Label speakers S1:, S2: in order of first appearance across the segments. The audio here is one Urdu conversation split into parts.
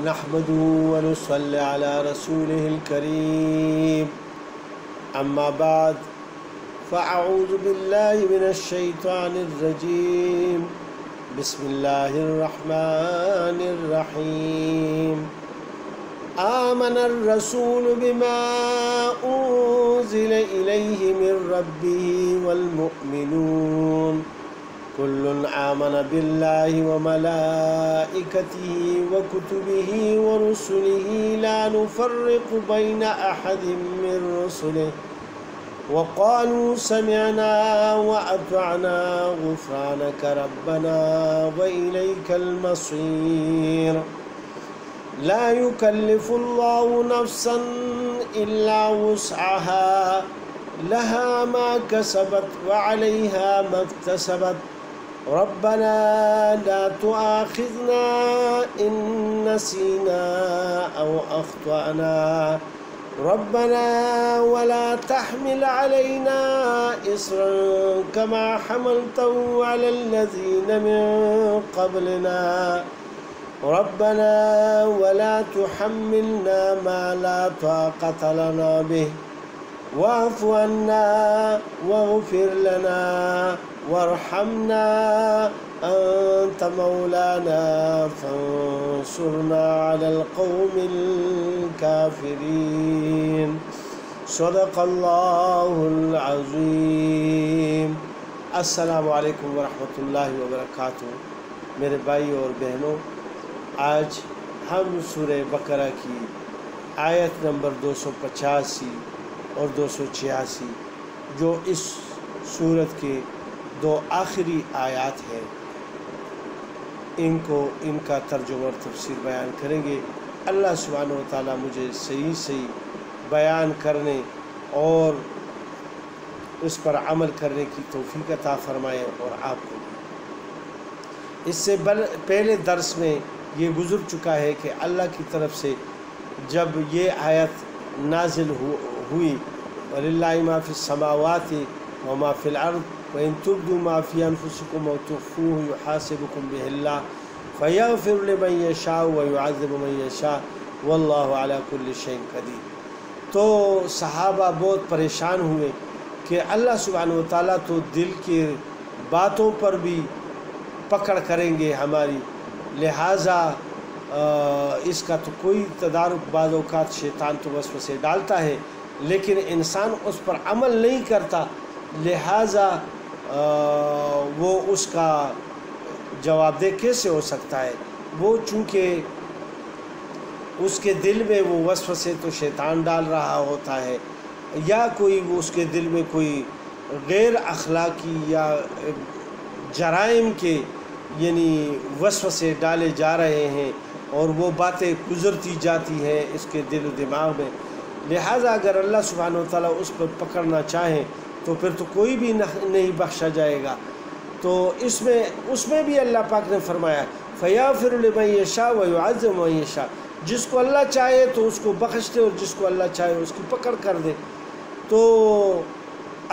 S1: نحمده ونصلي على رسوله الكريم أما بعد فأعوذ بالله من الشيطان الرجيم بسم الله الرحمن الرحيم آمن الرسول بما أنزل إليه من ربه والمؤمنون كل آمن بالله وملائكته وكتبه ورسله لا نفرق بين أحد من رسله وقالوا سمعنا وأطعنا غفرانك ربنا وإليك المصير لا يكلف الله نفسا إلا وسعها لها ما كسبت وعليها ما اكتسبت ربنا لا تؤاخذنا إن نسينا أو أخطأنا ربنا ولا تحمل علينا إصرا كما حملته على الذين من قبلنا ربنا ولا تحملنا ما لا طاقة لنا به واعف عنا واغفر لنا وارحمنا أنت مولانا فانصرنا على القوم الكافرين صدق الله العظيم. السلام علیکم ورحمۃ اللہ وبرکاتہ. میرے بھائی اور بہنوں، آج ہم سورہ بقرہ کی آیت نمبر 285 اور 286 جو اس سورت کے دو آخری آیات ہیں ان کا ترجمہ اور تفسیر بیان کریں گے. اللہ سبحانہ و تعالیٰ مجھے صحیح بیان کرنے اور اس پر عمل کرنے کی توفیق عطا فرمائے اور آپ کو. اس سے پہلے درس میں یہ گزر چکا ہے کہ اللہ کی طرف سے جب یہ آیت نازل ہوئی وَلِلَّهِ مَا فِي السَّمَاوَاتِ وَمَا فِي الْأَرْضِ وَإِن تُبْدُوا مَا فِي أَنفُسِكُمْ أَوْ تُخْفُوهُ يُحَاسِبْكُم بِهِ اللَّهُ فَيَغْفِرُ لِمَن يَشَاءُ وَيُعَذِّبُ مَن يَشَاءُ وَاللَّهُ عَلَى كُلِّ شَيْءٍ قَدِيرٌ. تو صحابہ بہت پریشان ہوئے کہ اللہ سبحانہ و تعالیٰ تو دل کی باتوں پر بھی پکڑ کریں گے ہماری، لہٰذا اس کا تو کوئی تدارک بعض اوقات شیطان تو وسوسے ڈالتا ہے لیکن انسان اس پر عمل نہیں کرتا، لہٰذا وہ اس کا جواب دہ کیسے ہو سکتا ہے. وہ چونکہ اس کے دل میں وہ وسوسے تو شیطان ڈال رہا ہوتا ہے یا کوئی وہ اس کے دل میں کوئی غیر اخلاقی یا جرائم کے یعنی وسوسے ڈالے جا رہے ہیں اور وہ باتیں گزرتی جاتی ہیں اس کے دل و دماغ میں، لہٰذا اگر اللہ سبحانہ وتعالیٰ اس پر پکڑنا چاہیں تو پھر تو کوئی بھی نہیں بخشا جائے گا. تو اس میں بھی اللہ پاک نے فرمایا فَيَغْفِرُ لِمَن يَشَاءُ وَيُعَذِّبُ مَن يَشَاءُ، جس کو اللہ چاہے تو اس کو بخش دے اور جس کو اللہ چاہے اس کی پکڑ کر دے. تو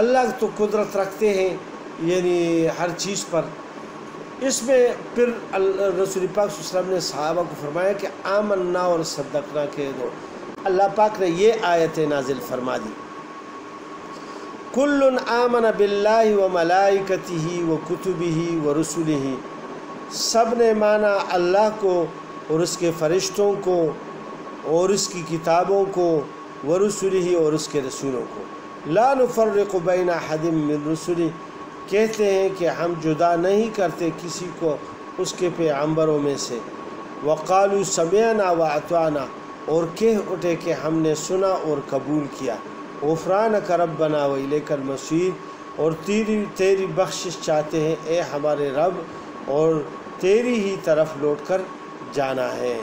S1: اللہ تو قدرت رکھتے ہیں یعنی ہر چیز پر. اس میں پھر رسول پاک صلی اللہ علیہ وسلم نے صحابہ کو فرمایا کہ آمنا اور صدقنا کہہ دو. اللہ پاک نے یہ آیت نازل فرما دی کل آمن باللہ وملائکتہ وکتبہ ورسلہ، سب نے مانا اللہ کو اور اس کے فرشتوں کو اور اس کی کتابوں کو ورسلہ اور اس کے رسولوں کو. لا نفرق بین احد من رسلہ، کہتے ہیں کہ ہم جدا نہیں کرتے کسی کو اس کے پیغمبروں میں سے. وقالوا سمعنا واطعنا، اور کہہ اٹھے کہ ہم نے سنا اور قبول کیا. غفرانک ربنا والیک المصیر، اور تیری بخشش چاہتے ہیں اے ہمارے رب اور تیری ہی طرف لوٹ کر جانا ہے.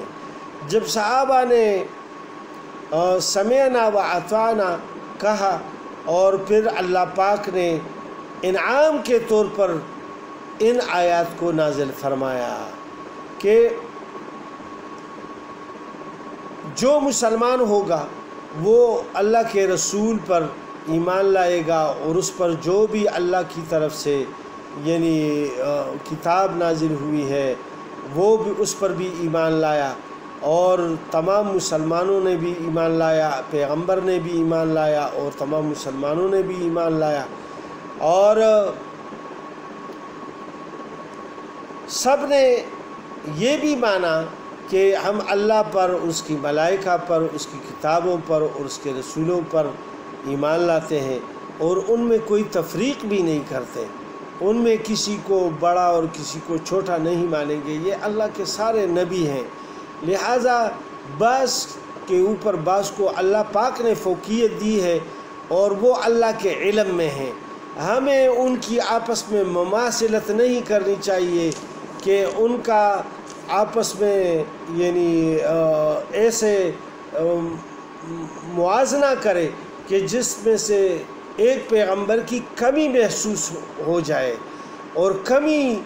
S1: جب صحابہ نے سمعنا واطعنا کہا اور پھر اللہ پاک نے انعام کے طور پر ان آیات کو نازل فرمایا کہ جو مسلمان ہوگا وہ اللہ کے رسول پر ایمان لائے گا اور اس پر جو بھی اللہ کی طرف سے یعنی کتاب نازل ہوئی ہے وہ بھی اس پر بھی ایمان لایا اور تمام مسلمانوں نے بھی ایمان لایا، پیغمبر نے بھی ایمان لایا اور تمام مسلمانوں نے بھی ایمان لایا، اور سب نے یہ بھی مانا کہ ہم اللہ پر، اس کی ملائکہ پر، اس کی کتابوں پر اور اس کے رسولوں پر ایمان لاتے ہیں، اور ان میں کوئی تفریق بھی نہیں کرتے، ان میں کسی کو بڑا اور کسی کو چھوٹا نہیں مانیں گے۔ یہ اللہ کے سارے نبی ہیں، لہٰذا بعض کے اوپر بعض کو اللہ پاک نے فوقیت دی ہے اور وہ اللہ کے علم میں ہیں۔ ہمیں ان کی آپس میں مماثلت نہیں کرنی چاہیے کہ ان کا آپس میں یعنی ایسے موازنہ کرے کہ جس میں سے ایک پیغمبر کی کمی محسوس ہو جائے اور کمی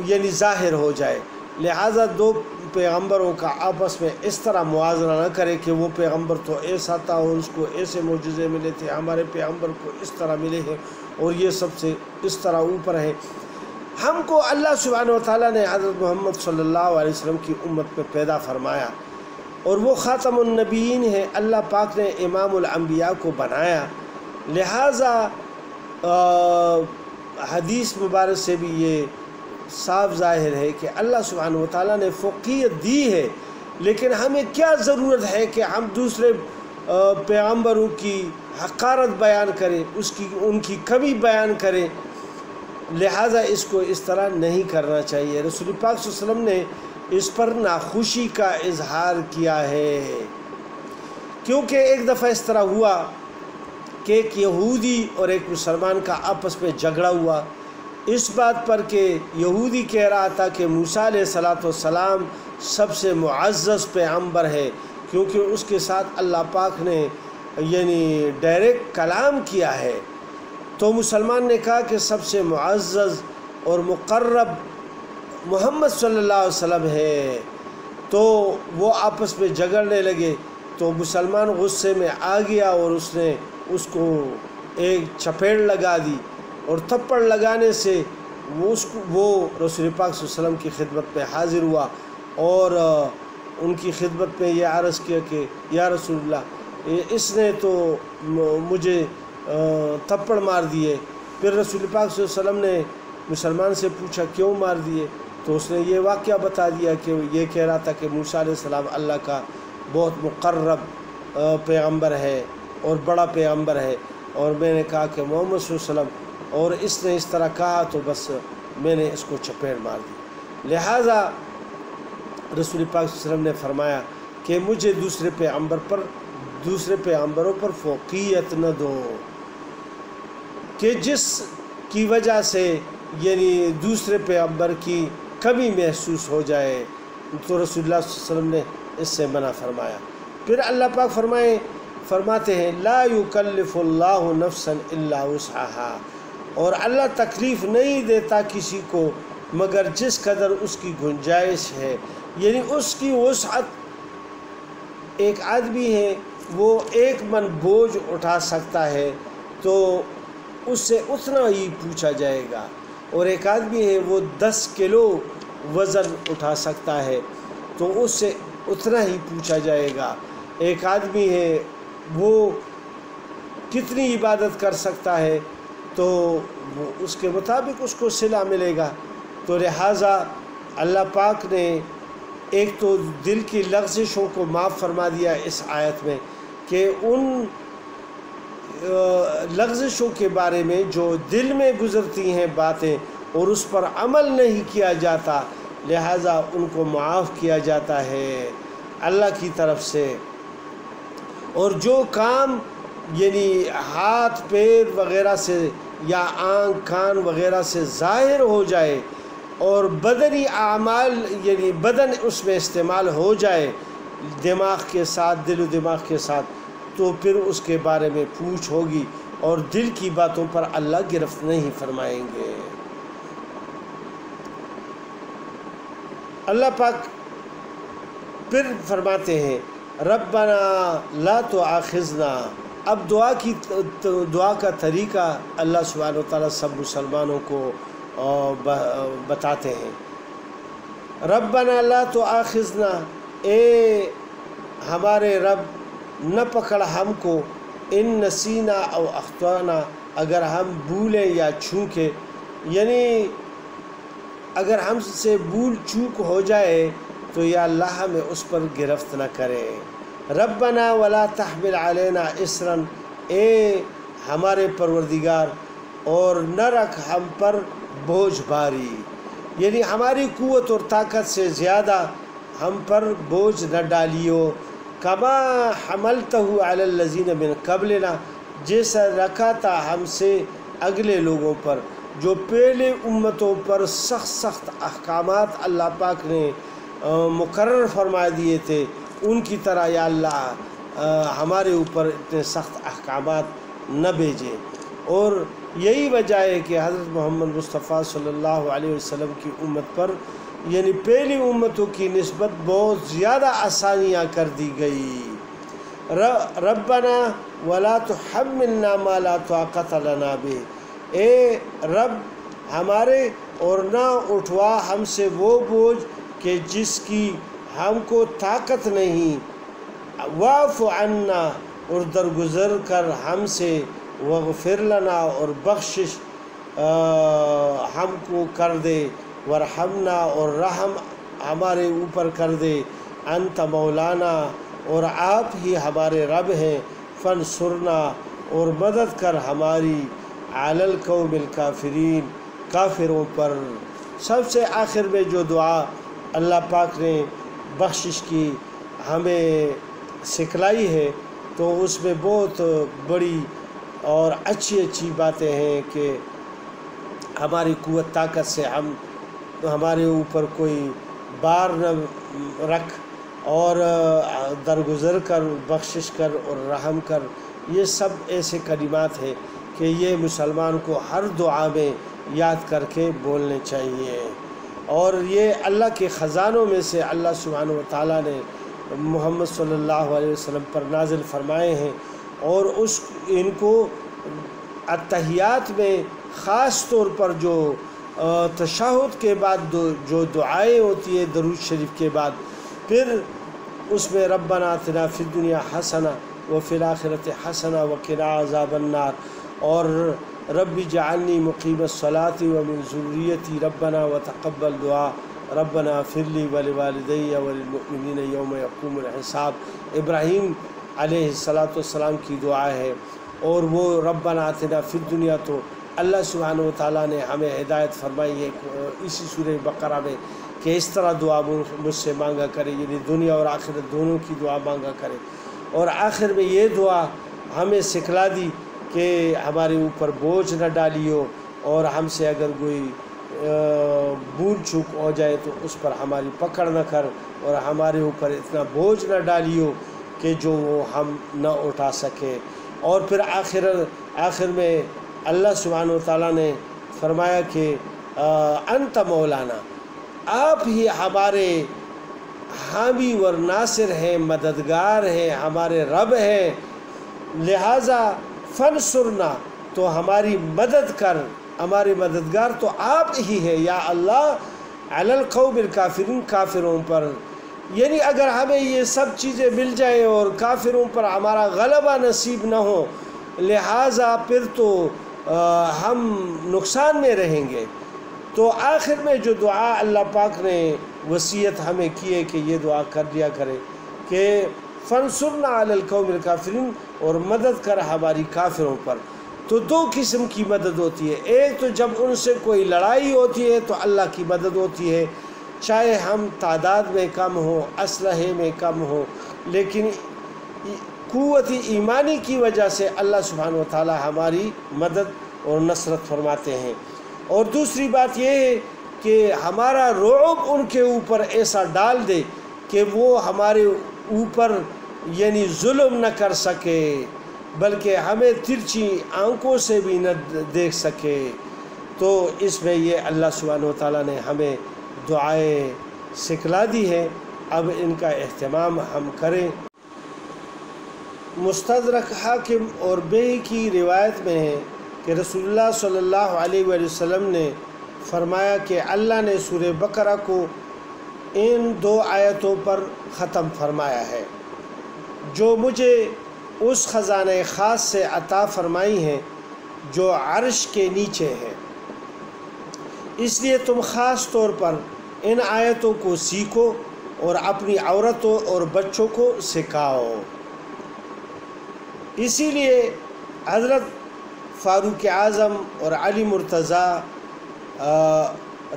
S1: یعنی ظاہر ہو جائے، لہٰذا دو پیغمبروں کا آپس میں اس طرح موازنہ نہ کرے کہ وہ پیغمبر تو ایسا تھا اور اس کو ایسے معجزے ملے تھے، ہمارے پیغمبر کو اس طرح ملے ہیں اور یہ سب سے اس طرح اوپر ہے۔ ہم کو اللہ سبحانہ و تعالیٰ نے حضرت محمد صلی اللہ علیہ وسلم کی امت میں پیدا فرمایا اور وہ خاتم النبیین ہے، اللہ پاک نے امام الانبیاء کو بنایا، لہٰذا حدیث مبارک سے بھی یہ صاف ظاہر ہے کہ اللہ سبحانہ و تعالیٰ نے فوقیت دی ہے، لیکن ہمیں کیا ضرورت ہے کہ ہم دوسرے پیغمبروں کی حقارت بیان کریں، ان کی کمی بیان کریں، لہٰذا اس کو اس طرح نہیں کرنا چاہیے۔ رسول پاک صلی اللہ علیہ وسلم نے اس پر ناخوشی کا اظہار کیا ہے، کیونکہ ایک دفعہ اس طرح ہوا کہ ایک یہودی اور ایک مسلمان کا آپس میں جھگڑا ہوا اس بات پر کہ یہودی کہہ رہا تھا کہ موسیٰ علیہ السلام سب سے معزز پیغمبر ہے، کیونکہ اس کے ساتھ اللہ پاک نے یعنی ڈائریکٹ کلام کیا ہے، تو مسلمان نے کہا کہ سب سے معزز اور مقرب محمد صلی اللہ علیہ وسلم ہے، تو وہ آپس میں جھگڑنے لگے، تو مسلمان غصے میں آ گیا اور اس نے اس کو ایک چپیڑ لگا دی، اور تھپڑ لگانے سے وہ رسول پاک صلی اللہ علیہ وسلم کی خدمت میں حاضر ہوا اور ان کی خدمت میں یہ عرض کیا کہ یا رسول اللہ، اس نے تو مجھے تھپڑ مار دیے۔ پھر رسول پاک صلی اللہ علیہ وسلم نے مسلمان سے پوچھا کیوں مار دیے، تو اس نے یہ واقعہ بتا دیا کہ یہ کہہ رہا تھا کہ موسیٰ علیہ السلام اللہ کا بہت مقرب پیغمبر ہے اور بڑا پیغمبر ہے، اور میں نے کہا کہ محمد صلی اللہ علیہ وسلم، اور اس نے اس طرح کہا تو بس میں نے اس کو چپیڑ مار دی۔ لہٰذا رسول پاک صلی اللہ علیہ وسلم نے فرمایا کہ مجھے دوسرے پیغمبروں پر فوقیت نہ دو کہ جس کی وجہ سے یعنی دوسرے پیغمبر کی کمی محسوس ہو جائے، تو رسول اللہ صلی اللہ علیہ وسلم نے اس سے منع فرمایا۔ پھر اللہ پاک فرماتے ہیں لا یکلف اللہ نفسا الا وسعها، اور اللہ تکلیف نہیں دیتا کسی کو مگر جس قدر اس کی گنجائش ہے، یعنی اس کی وسعت۔ ایک آدمی ہے وہ 1 من بوجھ اٹھا سکتا ہے تو اس سے اتنا ہی پوچھا جائے گا، اور ایک آدمی ہے وہ 10 کلو وزن اٹھا سکتا ہے تو اس سے اتنا ہی پوچھا جائے گا۔ ایک آدمی ہے وہ کتنی عبادت کر سکتا ہے تو اس کے مطابق اس کو صلہ ملے گا۔ تو لہٰذا اللہ پاک نے ایک تو دل کی لغزشوں کو معاف فرما دیا اس آیت میں کہ ان لغزشوں کے بارے میں جو دل میں گزرتی ہیں باتیں اور اس پر عمل نہیں کیا جاتا، لہٰذا ان کو معاف کیا جاتا ہے اللہ کی طرف سے۔ اور جو کام یعنی ہاتھ پیر وغیرہ سے یا آنکھ کان وغیرہ سے ظاہر ہو جائے اور بدنی اعمال یعنی بدن اس میں استعمال ہو جائے دماغ کے ساتھ، دل و دماغ کے ساتھ، تو پھر اس کے بارے میں پوچھ ہوگی اور دل کی باتوں پر اللہ گرفت نہیں فرمائیں گے۔ اللہ پاک پھر فرماتے ہیں ربنا لا تؤاخذنا۔ اب دعا کا طریقہ اللہ سبحانہ وتعالیٰ سب مسلمانوں کو بتاتے ہیں۔ ربنا لا تؤاخذنا، اے ہمارے رب نہ پکڑ ہم کو ان نسینا او اخطانا اگر ہم بھولیں یا چوکیں، یعنی اگر ہم سے بھول چوک ہو جائے تو یا اللہ ہمیں اس پر گرفت نہ کرے۔ ربنا ولا تحمل علینا اسرا، اے ہمارے پروردگار اور نہ رکھ ہم پر بوجھ بھاری، یعنی ہماری قوت اور طاقت سے زیادہ ہم پر بوجھ نہ ڈالیو۔ کما حملتہ علی الذین من قبلنا، جیسا رکھا تھا ہم سے اگلے لوگوں پر، جو پہلے امتوں پر سخت سخت احکامات اللہ پاک نے مقرر فرما دیے تھے، ان کی طرح یا اللہ ہمارے اوپر اتنے سخت احکامات نہ بھیجے۔ اور یہی وجہ ہے کہ حضرت محمد مصطفیٰ صلی اللہ علیہ وسلم کی امت پر یعنی پہلی امتوں کی نسبت بہت زیادہ آسانیاں کر دی گئی۔ ربنا ولا تحملنا ما لا طاقت لنا بہ، اے رب ہمارے اور نہ اٹھوا ہم سے وہ بوجھ کہ جس کی ہم کو طاقت نہیں۔ واعف عنا، اور درگزر کر ہم سے، واغفر لنا، اور بخشش ہم کو کر دے، ورحمنا، اور رحم ہمارے اوپر کر دے، انت مولانا، اور آپ ہی ہمارے رب ہیں، فانصرنا، اور مدد کر ہماری، علی القوم الکافرین، کافروں پر۔ سب سے آخر میں جو دعا اللہ پاک نے بخشش کی ہمیں سکھلائی ہے تو اس میں بہت بڑی اور اچھی اچھی باتیں ہیں کہ ہماری قوت طاقت سے ہم ہمارے اوپر کوئی بار نہ رکھ، اور درگزر کر، بخشش کر اور رحم کر۔ یہ سب ایسے کلمات ہیں کہ یہ مسلمان کو ہر دعا میں یاد کر کے بولنے چاہیے، اور یہ اللہ کے خزانوں میں سے اللہ سبحانہ و تعالیٰ نے محمد صلی اللہ علیہ وسلم پر نازل فرمائے ہیں، اور ان کو اتحیات میں خاص طور پر جو تشہد کے بعد جو دعائیں ہوتی ہے درود شریف کے بعد، پھر اس میں ربنا آتنا فی الدنیا حسنہ وفی الآخرۃ حسنہ وقنا عذاب النار، اور رب اجعلنی مقیم الصلاۃ ومن ذریتی ربنا وتقبل دعا ربنا اغفر لی ولوالدی وللمؤمنین یوم یقوم الحساب، ابراہیم علیہ السلام کی دعا ہے۔ اور وہ ربنا آتنا فی الدنیا تو اللہ سبحانہ و تعالیٰ نے ہمیں ہدایت فرمائی ہے اسی سورہ بقرہ میں کہ اس طرح دعا مجھ سے مانگا کرے، یعنی دنیا اور آخرت دونوں کی دعا مانگا کرے۔ اور آخر میں یہ دعا ہمیں سکھلا دی کہ ہمارے اوپر بوجھ نہ ڈالیو، اور ہم سے اگر کوئی بھول چوک ہو جائے تو اس پر ہماری پکڑ نہ کر، اور ہمارے اوپر اتنا بوجھ نہ ڈالیو کہ جو وہ ہم نہ اٹھا سکے۔ اور پھر آخر میں اللہ سبحانہ و تعالیٰ نے فرمایا کہ انت مولانا، آپ ہی ہمارے حامی و ناصر ہیں، مددگار ہیں، ہمارے رب ہیں، لہٰذا فانصرنا، تو ہماری مدد کر، ہمارے مددگار تو آپ ہی ہے یا اللہ، علی القوم الکافرین، کافروں پر۔ یعنی اگر ہمیں یہ سب چیزیں مل جائیں اور کافروں پر ہمارا غلبہ نصیب نہ ہو، لہٰذا پھر تو ہم نقصان میں رہیں گے۔ تو آخر میں جو دعا اللہ پاک نے وصیت ہمیں کی ہے کہ یہ دعا کر دیا کرے کہ فانصرنا علی القوم الکافرین، اور مدد کر ہماری کافروں پر۔ تو دو قسم کی مدد ہوتی ہے، ایک تو جب ان سے کوئی لڑائی ہوتی ہے تو اللہ کی مدد ہوتی ہے، چاہے ہم تعداد میں کم ہوں، اسلحے میں کم ہوں، لیکن قوت ایمانی کی وجہ سے اللہ سبحانہ و تعالی ہماری مدد اور نصرت فرماتے ہیں۔ اور دوسری بات یہ ہے کہ ہمارا رعب ان کے اوپر ایسا ڈال دے کہ وہ ہمارے اوپر یعنی ظلم نہ کر سکے، بلکہ ہمیں ترچھی آنکھوں سے بھی نہ دیکھ سکے۔ تو اس میں یہ اللہ سبحانہ و تعالیٰ نے ہمیں دعائیں سکھلا دی ہے، اب ان کا اہتمام ہم کریں۔ مستدرک حاکم اور بیہقی کی روایت میں ہے کہ رسول اللہ صلی اللہ علیہ وآلہ وسلم نے فرمایا کہ اللہ نے سورہ بقرہ کو ان 2 آیتوں پر ختم فرمایا ہے جو مجھے اس خزانہ خاص سے عطا فرمائی ہیں جو عرش کے نیچے ہے۔ اس لیے تم خاص طور پر ان آیتوں کو سیکھو اور اپنی عورتوں اور بچوں کو سکھاؤ۔ اسی لیے حضرت فاروق اعظم اور علی مرتضیٰ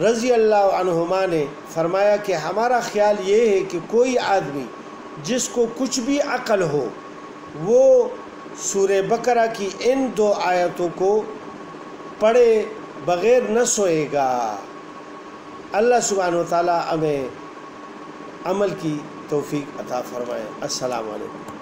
S1: رضی اللہ عنہما نے فرمایا کہ ہمارا خیال یہ ہے کہ کوئی آدمی جس کو کچھ بھی عقل ہو وہ سورہ بقرہ کی ان 2 آیتوں کو پڑھے بغیر نہ سوئے گا۔ اللہ سبحانہ و تعالی ہمیں عمل کی توفیق عطا فرمائے۔ السلام علیکم۔